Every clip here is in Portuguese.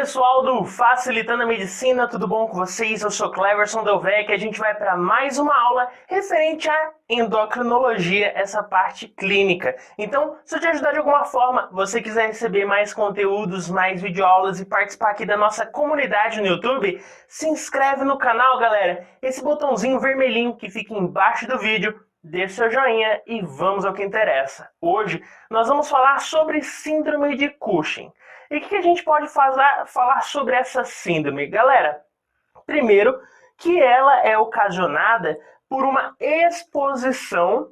pessoal do Facilitando a Medicina, tudo bom com vocês? Eu sou Cleverson Delvecq e a gente vai para mais uma aula referente à endocrinologia, essa parte clínica. Então, se eu te ajudar de alguma forma, você quiser receber mais conteúdos, mais videoaulas e participar aqui da nossa comunidade no YouTube, se inscreve no canal, galera. Esse botãozinho vermelhinho que fica embaixo do vídeo, dê seu joinha e vamos ao que interessa. Hoje nós vamos falar sobre síndrome de Cushing. E o que a gente pode falar sobre essa síndrome? Galera, primeiro que ela é ocasionada por uma exposição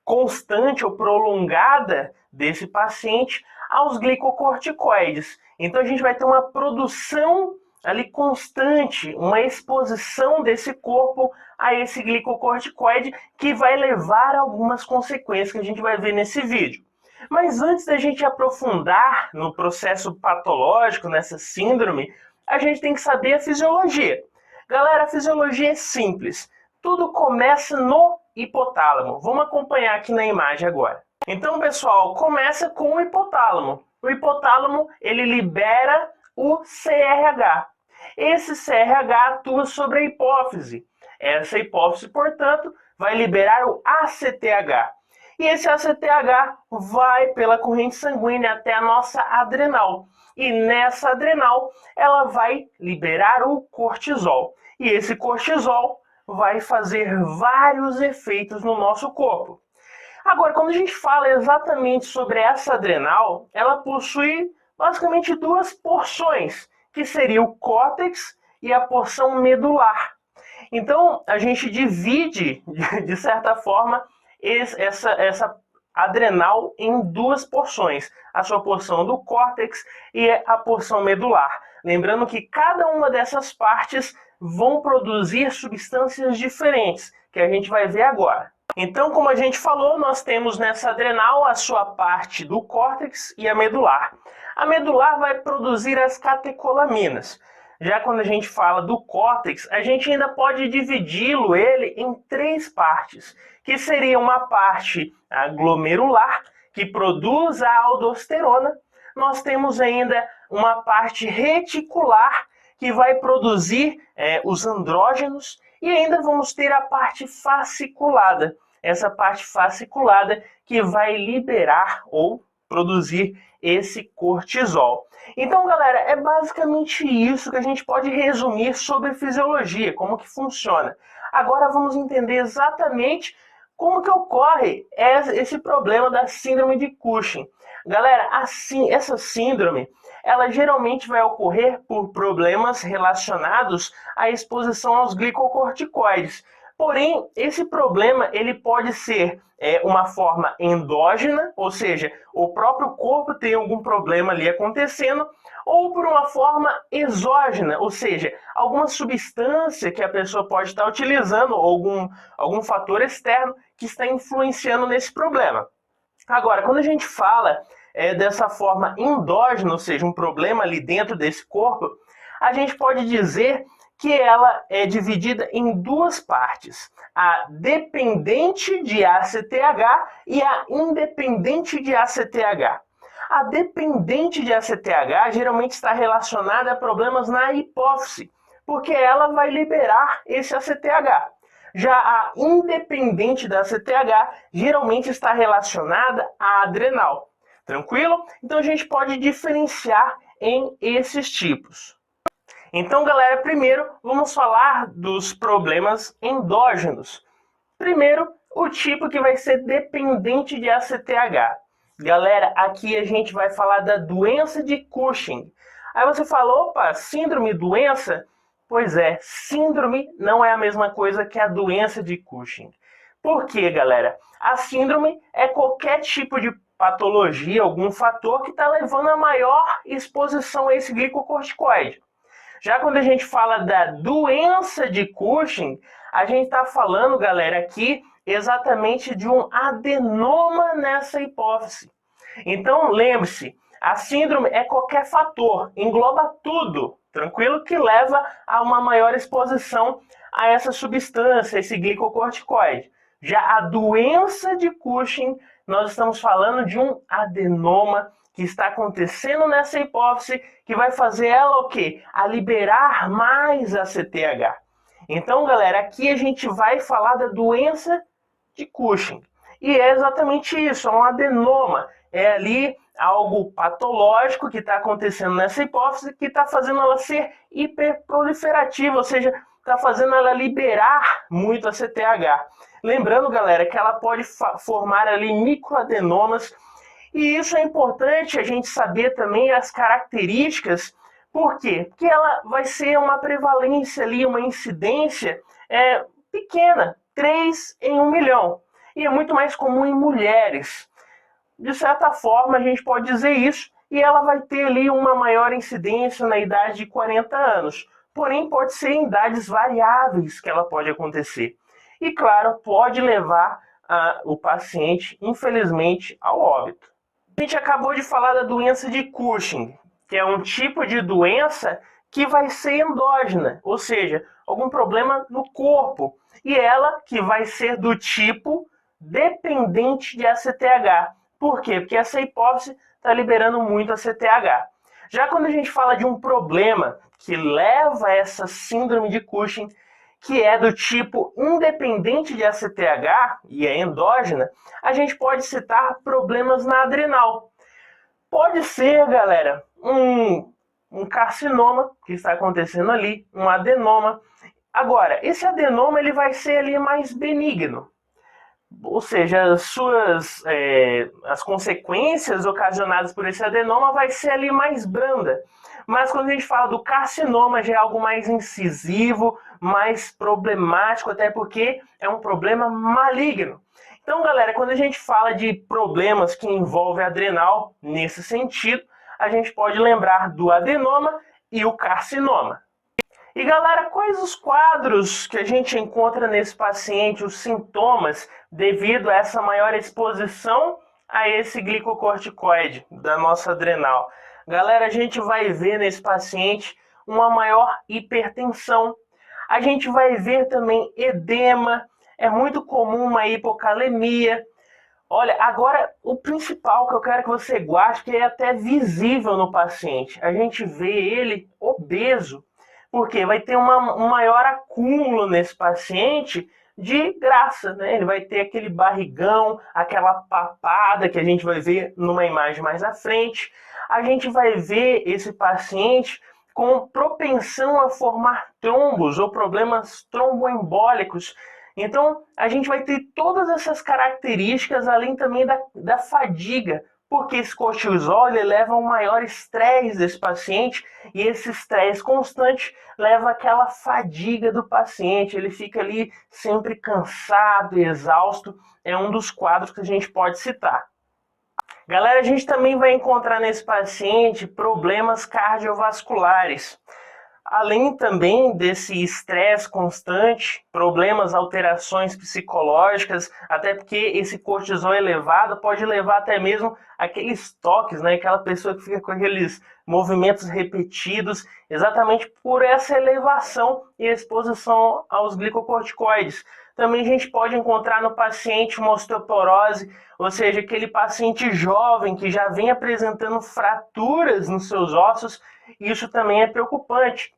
constante ou prolongada desse paciente aos glicocorticoides. Então a gente vai ter uma produção ali constante, uma exposição desse corpo a esse glicocorticoide que vai levar a algumas consequências que a gente vai ver nesse vídeo. Mas antes da gente aprofundar no processo patológico, nessa síndrome, a gente tem que saber a fisiologia. Galera, a fisiologia é simples. Tudo começa no hipotálamo. Vamos acompanhar aqui na imagem agora. Então, pessoal, começa com o hipotálamo. O hipotálamo, ele libera o CRH. Esse CRH atua sobre a hipófise. Essa hipófise, portanto, vai liberar o ACTH. E esse ACTH vai pela corrente sanguínea até a nossa adrenal. E nessa adrenal, ela vai liberar o cortisol. E esse cortisol vai fazer vários efeitos no nosso corpo. Agora, quando a gente fala exatamente sobre essa adrenal, ela possui basicamente duas porções, que seria o córtex e a porção medular. Então, a gente divide, de certa forma, essa adrenal em duas porções, a sua porção do córtex e a porção medular. Lembrando que cada uma dessas partes vão produzir substâncias diferentes, que a gente vai ver agora. Então, como a gente falou, nós temos nessa adrenal a sua parte do córtex e a medular. A medular vai produzir as catecolaminas. Já quando a gente fala do córtex, a gente ainda pode dividi-lo em três partes, que seria uma parte glomerular, que produz a aldosterona. Nós temos ainda uma parte reticular, que vai produzir os andrógenos, e ainda vamos ter a parte fasciculada. Essa parte fasciculada que vai liberar ou produzir esse cortisol. Então, galera, é basicamente isso que a gente pode resumir sobre fisiologia, como que funciona. Agora vamos entender exatamente como que ocorre esse problema da síndrome de Cushing. Galera, assim, essa síndrome, ela geralmente vai ocorrer por problemas relacionados à exposição aos glicocorticoides. Porém, esse problema ele pode ser uma forma endógena, ou seja, o próprio corpo tem algum problema ali acontecendo, ou por uma forma exógena, ou seja, alguma substância que a pessoa pode estar utilizando, ou algum fator externo que está influenciando nesse problema. Agora, quando a gente fala dessa forma endógena, ou seja, um problema ali dentro desse corpo, a gente pode dizer que ela é dividida em duas partes, a dependente de ACTH e a independente de ACTH. A dependente de ACTH geralmente está relacionada a problemas na hipófise, porque ela vai liberar esse ACTH. Já a independente da ACTH geralmente está relacionada à adrenal. Tranquilo? Então a gente pode diferenciar em esses tipos. Então, galera, primeiro vamos falar dos problemas endógenos. Primeiro, o tipo que vai ser dependente de ACTH. Galera, aqui a gente vai falar da doença de Cushing. Aí você fala, opa, síndrome, doença? Pois é, síndrome não é a mesma coisa que a doença de Cushing. Por quê, galera? A síndrome é qualquer tipo de patologia, algum fator que está levando a maior exposição a esse glicocorticoide. Já quando a gente fala da doença de Cushing, a gente está falando, galera, aqui exatamente de um adenoma nessa hipófise. Então, lembre-se, a síndrome é qualquer fator, engloba tudo, tranquilo? Que leva a uma maior exposição a essa substância, esse glicocorticoide. Já a doença de Cushing, nós estamos falando de um adenoma que está acontecendo nessa hipófise que vai fazer ela o quê? A liberar mais ACTH. Então, galera, aqui a gente vai falar da doença de Cushing. E é exatamente isso, é um adenoma. É ali algo patológico que está acontecendo nessa hipófise que está fazendo ela ser hiperproliferativa, ou seja, está fazendo ela liberar muito ACTH. Lembrando, galera, que ela pode formar ali microadenomas, e isso é importante a gente saber também as características. Por quê? Porque ela vai ser uma prevalência ali, uma incidência pequena, 3 em 1 milhão. E é muito mais comum em mulheres. De certa forma, a gente pode dizer isso, e ela vai ter ali uma maior incidência na idade de 40 anos. Porém, pode ser em idades variáveis que ela pode acontecer. E, claro, pode levar o paciente, infelizmente, ao óbito. A gente acabou de falar da doença de Cushing, que é um tipo de doença que vai ser endógena, ou seja, algum problema no corpo. E ela que vai ser do tipo dependente de ACTH. Por quê? Porque essa hipófise está liberando muito ACTH. Já quando a gente fala de um problema que leva a essa síndrome de Cushing, que é do tipo independente de ACTH e é endógena, a gente pode citar problemas na adrenal. Pode ser, galera, um carcinoma que está acontecendo ali, um adenoma. Agora, esse adenoma ele vai ser ali mais benigno. Ou seja, as consequências ocasionadas por esse adenoma vai ser ali mais branda. Mas quando a gente fala do carcinoma, já é algo mais incisivo, mais problemático, até porque é um problema maligno. Então, galera, quando a gente fala de problemas que envolvem adrenal, nesse sentido, a gente pode lembrar do adenoma e o carcinoma. E galera, quais os quadros que a gente encontra nesse paciente, os sintomas, devido a essa maior exposição a esse glicocorticoide da nossa adrenal? Galera, a gente vai ver nesse paciente uma maior hipertensão. A gente vai ver também edema, é muito comum uma hipocalemia. Olha, agora o principal que eu quero que você guarde, que é até visível no paciente, a gente vê ele obeso. Porque vai ter um maior acúmulo nesse paciente de graça, né? Ele vai ter aquele barrigão, aquela papada que a gente vai ver numa imagem mais à frente. A gente vai ver esse paciente com propensão a formar trombos ou problemas tromboembólicos. Então, a gente vai ter todas essas características, além também da fadiga, porque esse cortisol ele leva a um maior estresse desse paciente, e esse estresse constante leva àquela fadiga do paciente, ele fica ali sempre cansado, exausto, é um dos quadros que a gente pode citar. Galera, a gente também vai encontrar nesse paciente problemas cardiovasculares. Além também desse estresse constante, problemas, alterações psicológicas, até porque esse cortisol elevado pode levar até mesmo aqueles toques, né? Aquela pessoa que fica com aqueles movimentos repetidos, exatamente por essa elevação e exposição aos glicocorticoides. Também a gente pode encontrar no paciente uma osteoporose, ou seja, aquele paciente jovem que já vem apresentando fraturas nos seus ossos. Isso também é preocupante.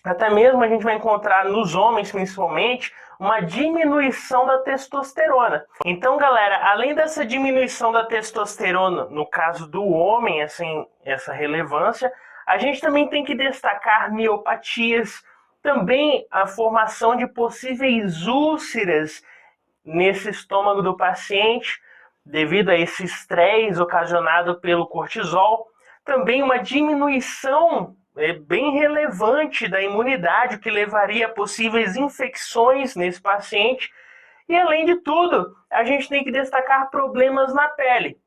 Até mesmo a gente vai encontrar nos homens, principalmente, uma diminuição da testosterona. Então, galera, além dessa diminuição da testosterona, no caso do homem, assim, essa relevância, a gente também tem que destacar miopatias, também a formação de possíveis úlceras nesse estômago do paciente, devido a esse estresse ocasionado pelo cortisol. Também uma diminuição bem relevante da imunidade, o que levaria a possíveis infecções nesse paciente. E além de tudo, a gente tem que destacar problemas na pele,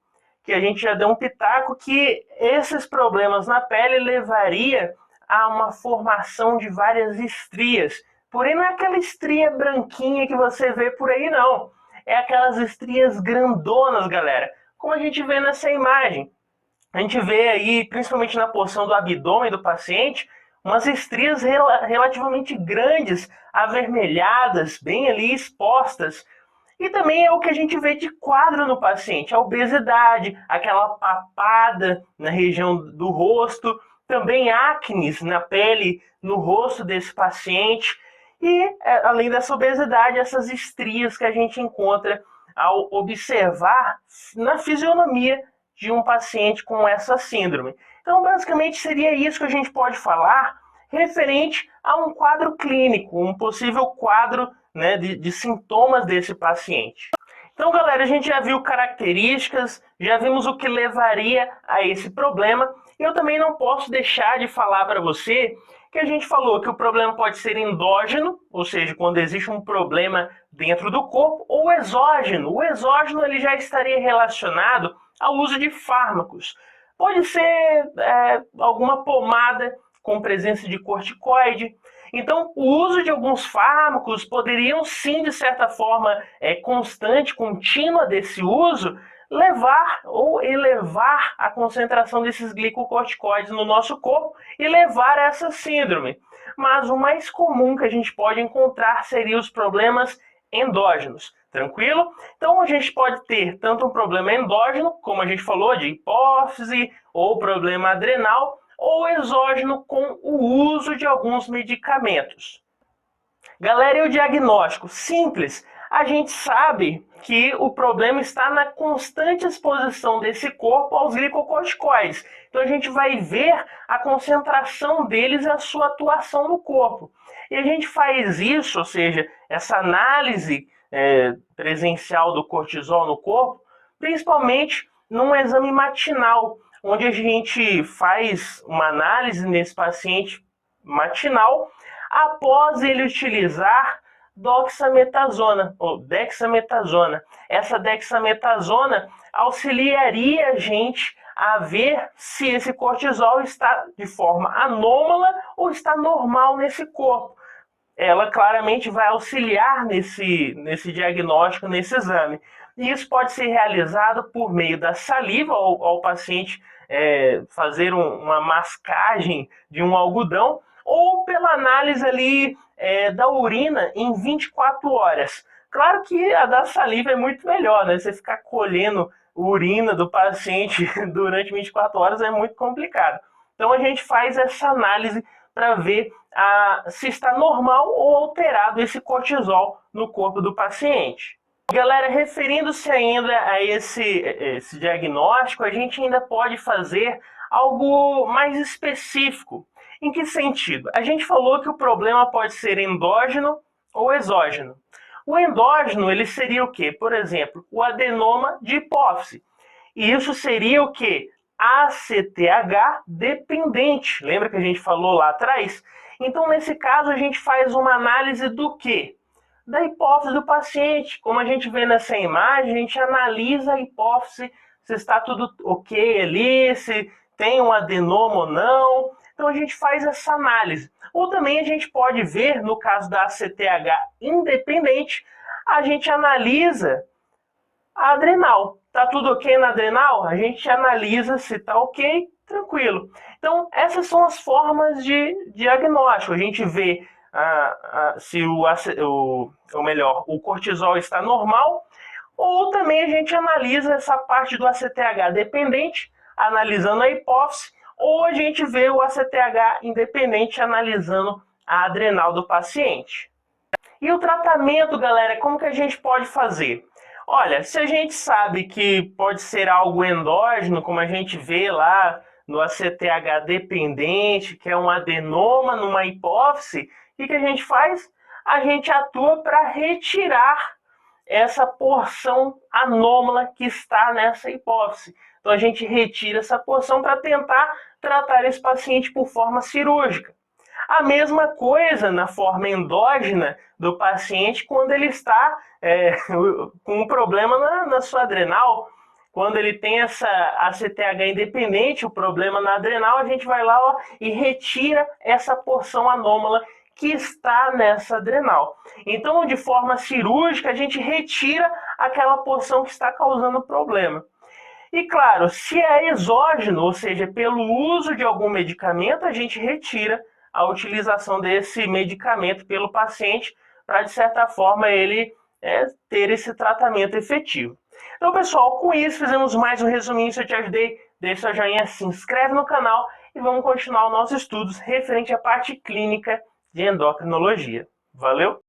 que a gente já deu um pitaco que esses problemas na pele levaria a uma formação de várias estrias. Porém, não é aquela estria branquinha que você vê por aí, não. É aquelas estrias grandonas, galera, como a gente vê nessa imagem. A gente vê aí, principalmente na porção do abdômen do paciente, umas estrias relativamente grandes, avermelhadas, bem ali expostas. E também é o que a gente vê de quadro no paciente, a obesidade, aquela papada na região do rosto, também acnes na pele, no rosto desse paciente, e além dessa obesidade, essas estrias que a gente encontra ao observar na fisionomia de um paciente com essa síndrome. Então, basicamente, seria isso que a gente pode falar referente a um quadro clínico, um possível quadro, né, de sintomas desse paciente. Então, galera, a gente já viu características, já vimos o que levaria a esse problema. Eu também não posso deixar de falar para você que a gente falou que o problema pode ser endógeno, ou seja, quando existe um problema dentro do corpo, ou exógeno. O exógeno ele já estaria relacionado ao uso de fármacos. Pode ser alguma pomada com presença de corticoide. Então, o uso de alguns fármacos poderiam sim, de certa forma constante, contínua desse uso, levar ou elevar a concentração desses glicocorticoides no nosso corpo e levar a essa síndrome. Mas o mais comum que a gente pode encontrar seria os problemas endógenos. Tranquilo? Então a gente pode ter tanto um problema endógeno, como a gente falou, de hipófise, ou problema adrenal, ou exógeno com o uso de alguns medicamentos. Galera, e o diagnóstico? Simples. A gente sabe que o problema está na constante exposição desse corpo aos glicocorticoides. Então a gente vai ver a concentração deles e a sua atuação no corpo. E a gente faz isso, ou seja, essa análise presencial do cortisol no corpo, principalmente num exame matinal, onde a gente faz uma análise nesse paciente matinal após ele utilizar doxametasona ou dexametasona. Essa dexametasona auxiliaria a gente a ver se esse cortisol está de forma anômala ou está normal nesse corpo. Ela claramente vai auxiliar nesse diagnóstico, nesse exame. E isso pode ser realizado por meio da saliva, ao paciente fazer uma mascagem de um algodão, ou pela análise ali da urina em 24 horas. Claro que a da saliva é muito melhor, né? Você ficar colhendo urina do paciente durante 24 horas é muito complicado. Então a gente faz essa análise para ver se está normal ou alterado esse cortisol no corpo do paciente. Galera, referindo-se ainda a esse diagnóstico, a gente ainda pode fazer algo mais específico. Em que sentido? A gente falou que o problema pode ser endógeno ou exógeno. O endógeno ele seria o quê? Por exemplo, o adenoma de hipófise. E isso seria o quê? ACTH dependente. Lembra que a gente falou lá atrás? Então, nesse caso, a gente faz uma análise do quê? Da hipófise do paciente. Como a gente vê nessa imagem, a gente analisa a hipófise, se está tudo ok ali, se tem um adenoma ou não. Então, a gente faz essa análise. Ou também a gente pode ver, no caso da ACTH independente, a gente analisa a adrenal. Tá tudo ok na adrenal? A gente analisa se tá ok, tranquilo. Então, essas são as formas de diagnóstico. A gente vê se o cortisol está normal, ou também a gente analisa essa parte do ACTH dependente, analisando a hipófise, ou a gente vê o ACTH independente analisando a adrenal do paciente. E o tratamento, galera, como que a gente pode fazer? Olha, se a gente sabe que pode ser algo endógeno, como a gente vê lá no ACTH dependente, que é um adenoma numa hipófise, o que a gente faz? A gente atua para retirar essa porção anômala que está nessa hipófise. Então a gente retira essa porção para tentar tratar esse paciente por forma cirúrgica. A mesma coisa na forma endógena do paciente quando ele está com um problema na sua adrenal. Quando ele tem essa ACTH independente, o problema na adrenal, a gente vai lá e retira essa porção anômala que está nessa adrenal. Então, de forma cirúrgica, a gente retira aquela porção que está causando problema. E claro, se é exógeno, ou seja, pelo uso de algum medicamento, a gente retira a utilização desse medicamento pelo paciente para, de certa forma, ele ter esse tratamento efetivo. Então, pessoal, com isso fizemos mais um resuminho. Se eu te ajudei, deixa seu joinha, se inscreve no canal e vamos continuar os nossos estudos referente à parte clínica de endocrinologia. Valeu?